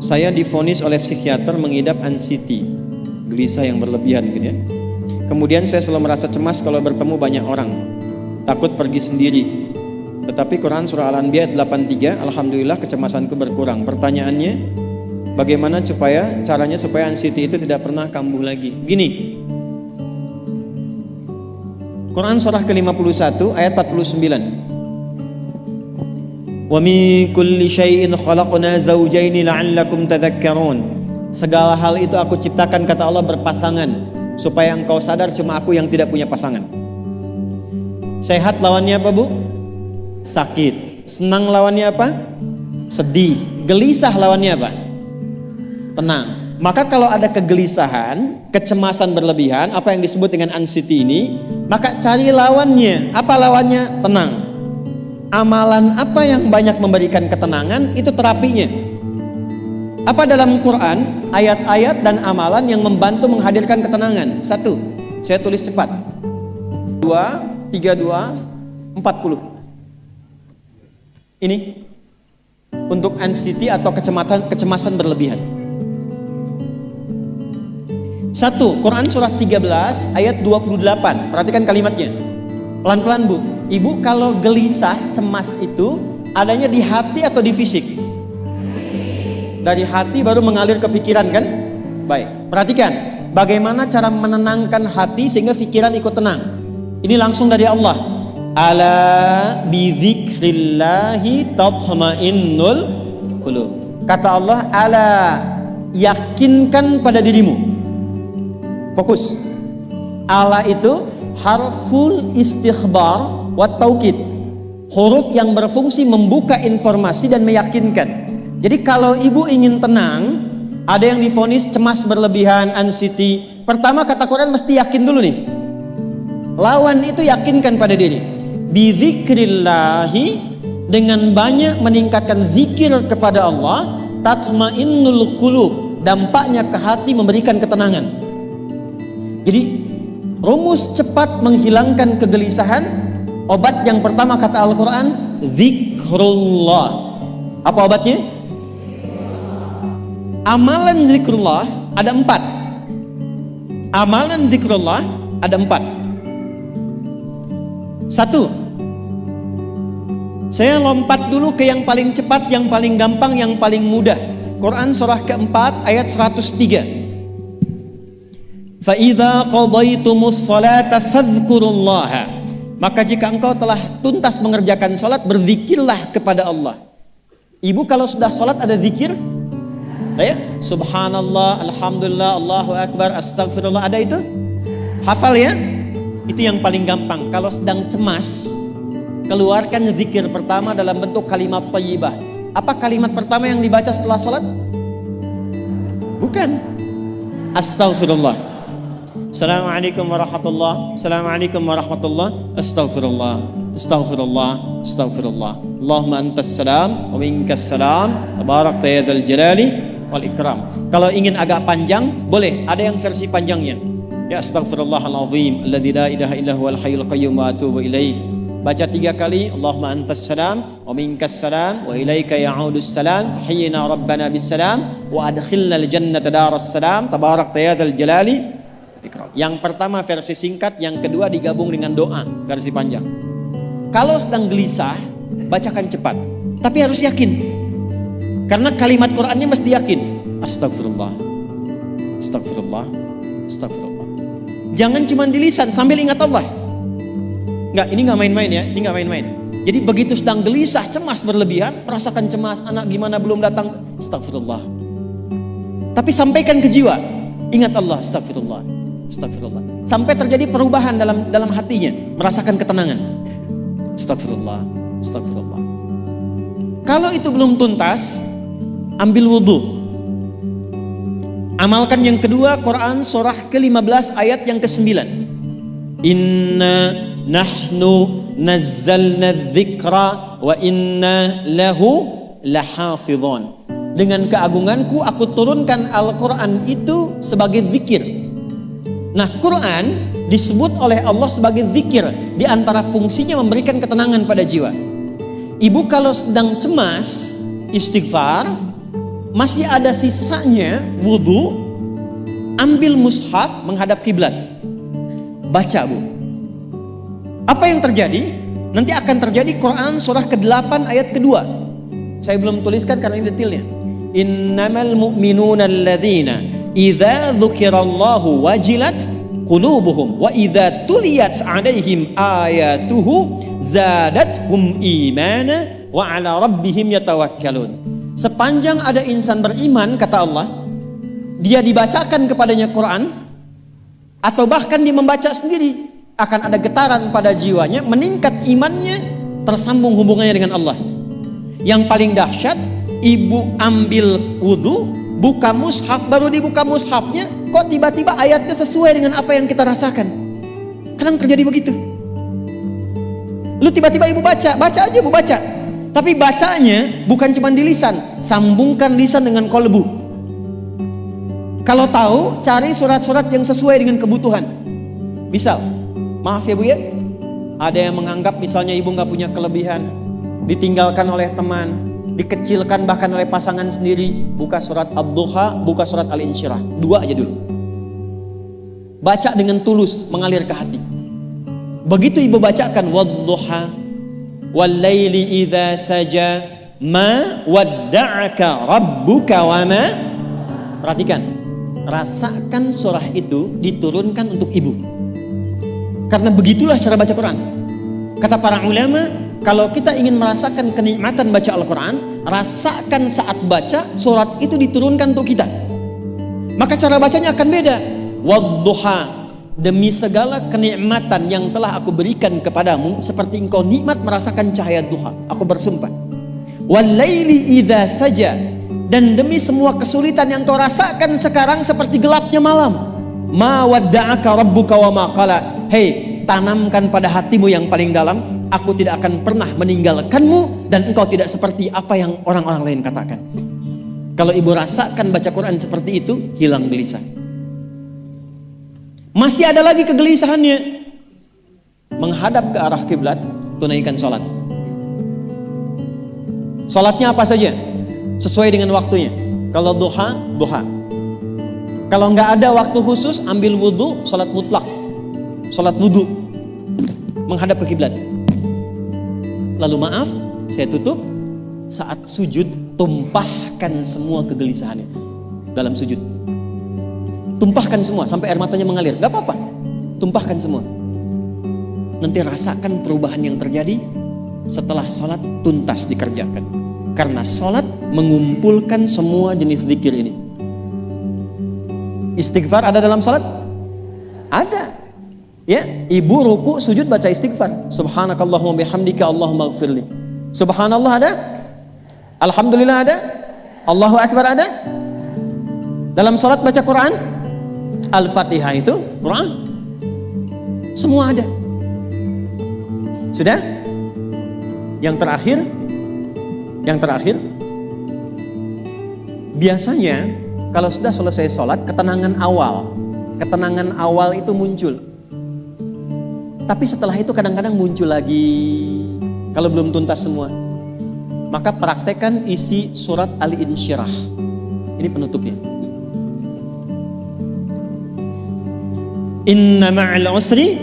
saya divonis oleh psikiater mengidap anxiety, gelisah yang berlebihan gitu ya. Kemudian saya selalu merasa cemas kalau bertemu banyak orang, takut pergi sendiri. Tetapi Quran surah Al-Anbiya 83, alhamdulillah kecemasanku berkurang. Pertanyaannya, bagaimana caranya supaya anxiety itu tidak pernah kambuh lagi? Gini, Quran surah ke-51 ayat 49. Wa min kulli syai'in khalaqna zawjaini la'allakum tadhakkarun. Segala hal itu aku ciptakan, kata Allah, berpasangan, supaya engkau sadar cuma aku yang tidak punya pasangan. Sehat lawannya apa, Bu? Sakit. Senang lawannya apa? Sedih. Gelisah lawannya apa? Tenang. Maka kalau ada kegelisahan, kecemasan berlebihan, apa yang disebut dengan anxiety ini, maka cari lawannya. Apa lawannya? Tenang. Amalan apa yang banyak memberikan ketenangan, itu terapinya. Apa dalam Quran ayat-ayat dan amalan yang membantu menghadirkan ketenangan? 1, saya tulis cepat. 2, 32, 40. Ini untuk anxiety atau kecemasan berlebihan. 1, Quran surah 13 ayat 28. Perhatikan kalimatnya. Pelan-pelan, Bu. Ibu kalau gelisah, cemas itu adanya di hati atau di fisik? Dari hati baru mengalir ke pikiran, kan? Baik, perhatikan bagaimana cara menenangkan hati sehingga pikiran ikut tenang. Ini langsung dari Allah. Ala bidzikrillahi tatma'innul qulub. Kata Allah, ala, yakinkan pada dirimu. Fokus. Ala itu harful istikhbar wa taukid, huruf yang berfungsi membuka informasi dan meyakinkan. Jadi kalau ibu ingin tenang, ada yang divonis cemas berlebihan, anxiety, pertama kata Quran mesti yakin dulu nih. Lawan itu yakinkan pada diri. Bidzikrillahi, dengan banyak meningkatkan zikir kepada Allah, tatmainnul qulub, dampaknya ke hati memberikan ketenangan. Jadi rumus cepat menghilangkan kegelisahan, obat yang pertama kata Al-Quran, zikrullah. Apa obatnya? Amalan zikrullah ada 4. Amalan zikrullah ada 4. 1, saya lompat dulu ke yang paling cepat, yang paling gampang, yang paling mudah. Quran surah keempat ayat 103. فَإِذَا قَضَيْتُمُ الصَّلَاةَ فَاذْكُرُوا اللَّهَ. Maka jika engkau telah tuntas mengerjakan salat, berzikirlah kepada Allah. Ibu kalau sudah salat ada zikir? Ya? Subhanallah, alhamdulillah, Allahu akbar, astagfirullah, ada itu? Hafal ya? Itu yang paling gampang. Kalau sedang cemas, keluarkan zikir pertama dalam bentuk kalimat thayyibah. Apa kalimat pertama yang dibaca setelah salat? Bukan astagfirullah. Assalamualaikum warahmatullah, Assalamualaikum warahmatullah, Astaghfirullah, Astaghfirullah, Astaghfirullah. Allahumma antas salam wa minkas salam, tabarakta ya dzal jalali wal ikram. Kalau ingin agak panjang, boleh, ada yang versi panjangnya. Ya astaghfirullahalazim, alladzi la ilaha illa huwal hayyul qayyum wa atubu ilaih. Baca 3 kali, Allahumma antas salam wa minkas salam wa ilaika ya'udus salam, hayyina rabbana bis salam wa adkhilnal jannata daras salam, tabarakta ya dzal jalali. Yang pertama versi singkat, yang kedua digabung dengan doa versi panjang. Kalau sedang gelisah, bacakan cepat, tapi harus yakin, karena kalimat Qurannya mesti yakin. Astagfirullah, astagfirullah, astagfirullah. Jangan cuma di lisan sambil ingat Allah. Enggak, ini nggak main-main ya, ini nggak main-main. Jadi begitu sedang gelisah, cemas berlebihan, merasakan cemas, anak gimana belum datang, astagfirullah. Tapi sampaikan ke jiwa, ingat Allah, astagfirullah. Astagfirullah. Sampai terjadi perubahan dalam hatinya, merasakan ketenangan. Astagfirullah, astagfirullah. Kalau itu belum tuntas, ambil wudhu. Amalkan yang kedua, Quran surah ke-15 ayat yang ke-9. Inna nahnu nazzalna dzikra wa inna lahu lahafidhun. Dengan keagunganku aku turunkan Al-Quran itu sebagai zikir. Nah, Quran disebut oleh Allah sebagai zikir. Di antara fungsinya memberikan ketenangan pada jiwa. Ibu kalau sedang cemas, istighfar, masih ada sisanya wudu, ambil mushaf menghadap kiblat. Baca, Bu. Apa yang terjadi? Nanti akan terjadi Quran surah ke-8 ayat kedua. Saya belum tuliskan karena ini detailnya. Innamal mu'minuna alladzina idza dzukirallahu wajilat qulubuhum wa idza tuliyat 'alaihim ayatuhu zadatuhum imana wa 'ala rabbihim yatawakkalun. Sepanjang ada insan beriman, kata Allah, dia dibacakan kepadanya Quran atau bahkan dia membaca sendiri, akan ada getaran pada jiwanya, meningkat imannya, tersambung hubungannya dengan Allah. Yang paling dahsyat, ibu ambil wudu, buka mushaf, baru dibuka mushafnya, kok tiba-tiba ayatnya sesuai dengan apa yang kita rasakan. Kadang terjadi begitu. Lu tiba-tiba ibu baca aja ibu baca. Tapi bacanya bukan cuma di lisan, sambungkan lisan dengan kolbu. Kalau tahu, cari surat-surat yang sesuai dengan kebutuhan. Misal, maaf ya Bu ya, ada yang menganggap misalnya ibu nggak punya kelebihan, ditinggalkan oleh teman, dikecilkan bahkan oleh pasangan sendiri. Buka surat Ad-Duha, buka surat Al-Insyirah, 2 aja dulu. Baca dengan tulus, mengalir ke hati. Begitu ibu bacakan Wad-Duha wal-laili idza saja ma wadda'aka rabbuka wa ma. Perhatikan, rasakan surah itu diturunkan untuk ibu. Karena begitulah cara baca Quran. Kata para ulama, kalau kita ingin merasakan kenikmatan baca Al-Quran, rasakan saat baca surat itu diturunkan untuk kita. Maka cara bacanya akan beda. Wadduha, demi segala kenikmatan yang telah aku berikan kepadamu, seperti engkau nikmat merasakan cahaya duha, aku bersumpah. Wal-laili idza saja, dan demi semua kesulitan yang kau rasakan sekarang seperti gelapnya malam. Ma wadda'aka rabbuka wa ma qala. Hei, tanamkan pada hatimu yang paling dalam, aku tidak akan pernah meninggalkanmu dan engkau tidak seperti apa yang orang-orang lain katakan. Kalau ibu rasakan baca Quran seperti itu, hilang gelisah. Masih ada lagi kegelisahannya, menghadap ke arah kiblat, tunaikan sholat. Sholatnya apa saja, sesuai dengan waktunya. Kalau duha, duha. Kalau nggak ada waktu khusus, ambil wudhu, sholat mutlak, sholat wudhu, menghadap ke kiblat. Lalu maaf, saya tutup. Saat sujud, tumpahkan semua kegelisahannya dalam sujud. Tumpahkan semua sampai air matanya mengalir. Gak apa-apa, tumpahkan semua. Nanti rasakan perubahan yang terjadi setelah sholat tuntas dikerjakan. Karena sholat mengumpulkan semua jenis zikir ini. Istighfar ada dalam sholat? Ada. Ya, ibu ruku sujud baca istighfar. Subhanakallahumma bihamdika Allahumma ighfirli. Subhanallah ada? Alhamdulillah ada? Allahu Akbar ada? Dalam sholat baca Quran? Al-Fatihah itu Quran. Semua ada. Sudah? Yang terakhir, biasanya kalau sudah selesai sholat, ketenangan awal itu muncul. Tapi setelah itu kadang-kadang muncul lagi kalau belum tuntas semua. Maka praktekkan isi surat Al-Insyirah. Ini penutupnya. Inna ma'al usri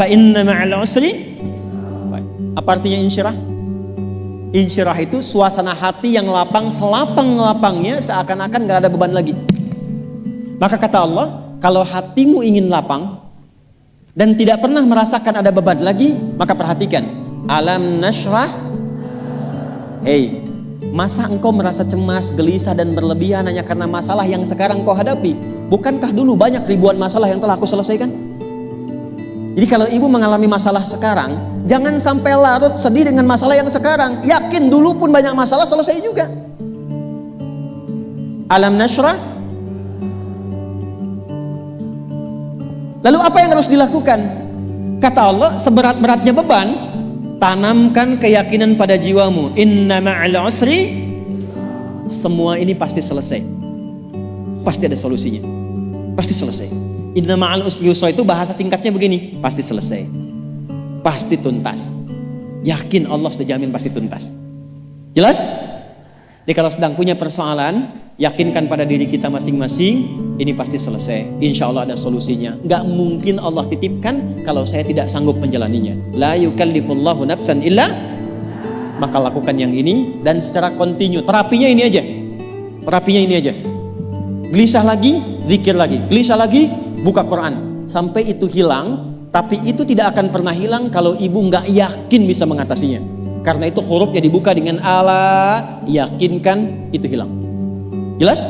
fa inna ma'al usri. Apa artinya insyirah? Insyirah itu suasana hati yang lapang, selapang-lapangnya, seakan-akan gak ada beban lagi. Maka kata Allah, kalau hatimu ingin lapang dan tidak pernah merasakan ada beban lagi, maka perhatikan. Alam nashrah. Hei, masa engkau merasa cemas, gelisah dan berlebihan hanya karena masalah yang sekarang kau hadapi? Bukankah dulu banyak ribuan masalah yang telah aku selesaikan? Jadi kalau ibu mengalami masalah sekarang, jangan sampai larut sedih dengan masalah yang sekarang. Yakin dulu pun banyak masalah selesai juga. Alam nashrah. Lalu apa yang harus dilakukan? Kata Allah, seberat-beratnya beban, tanamkan keyakinan pada jiwamu. Inna ma'al usri. Semua ini pasti selesai. Pasti ada solusinya. Pasti selesai. Inna ma'al usri yusra itu bahasa singkatnya begini, pasti selesai, pasti tuntas. Yakin Allah sudah jamin pasti tuntas. Jelas? Jadi kalau sedang punya persoalan, yakinkan pada diri kita masing-masing, ini pasti selesai. Insya Allah ada solusinya. Nggak mungkin Allah titipkan kalau saya tidak sanggup menjalaninya. La yukallifullahu nafsan illa, maka lakukan yang ini dan secara kontinu. Terapinya ini aja. Terapinya ini aja. Gelisah lagi, zikir lagi. Gelisah lagi, buka Quran. Sampai itu hilang, tapi itu tidak akan pernah hilang kalau ibu nggak yakin bisa mengatasinya. Karena itu hurufnya dibuka dengan ala, yakinkan, itu hilang. Jelas?